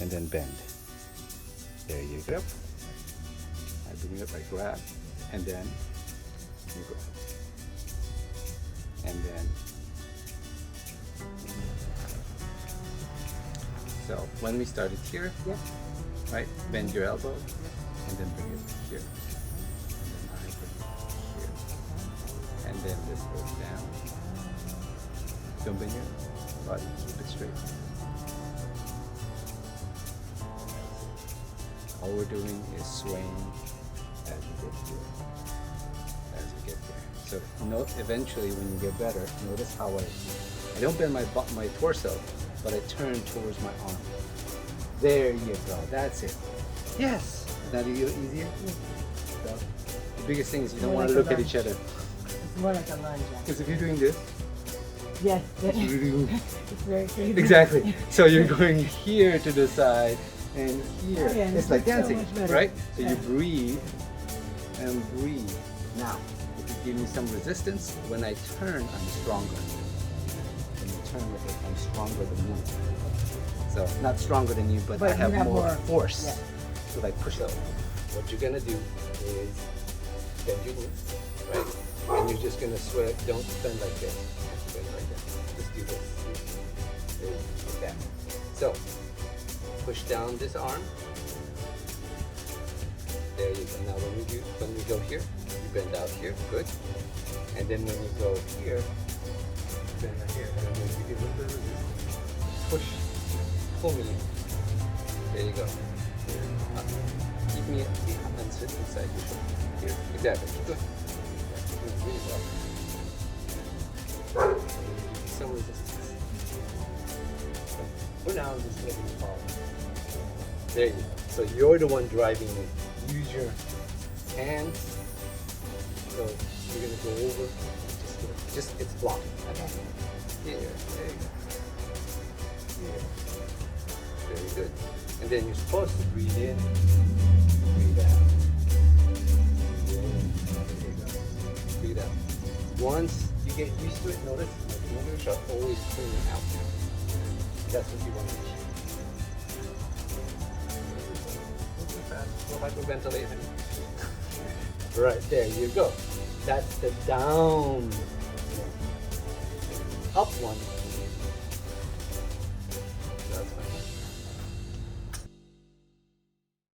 and then bend. There you go. I bring it up, I grab, and then you grab. And then, so when we started here, Yeah. right, bend your elbow, and then bring it here. And then I bring it here. And then this goes down. Don't bend your body, keep it straight. All we're doing is swaying as we get here, as we get there. So note, eventually when you get better, notice how I don't bend my torso, but I turn towards my arm. There you go, that's it. Yes! Is that easier? So, the biggest thing is you don't want to look at each other. It's more like a lunge. Because if you're doing this, Yes. it's very crazy. exactly. So you're going here to the side and here. Oh, yeah, it's like so dancing, much better. right? So Yeah. you breathe and breathe. Now, if you give me some resistance, when I turn, I'm stronger. When you turn with it, I'm stronger than you. So not stronger than you, but I you have more force. Yeah. So like push up. What you're gonna do is bend your knee, right? And you're just gonna sweat. Don't bend like this. Bend like that. Just do this. Like that. So push down this arm. There you go. Now when we go here, you bend out here. Good. And then when you go here, you bend right here. And then you give a little bit of this. Push. Pull me in. There you go. Up. Keep me and sit inside your shoulder. Here. Exactly. Good. Good. Really well. Some resistance. For now, I'm just letting it fall. There you go. So you're the one driving it. Use your hands. So you're gonna go over. Just it's blocking. Here. There you go. Here. Very good. And then you're supposed to breathe in, breathe out. Breathe in. There you go. Breathe out. Once you get used to it, notice my fingers are always turning out. That's what you want to do. No hyperventilation. Right, there you go. That's the down. Up one.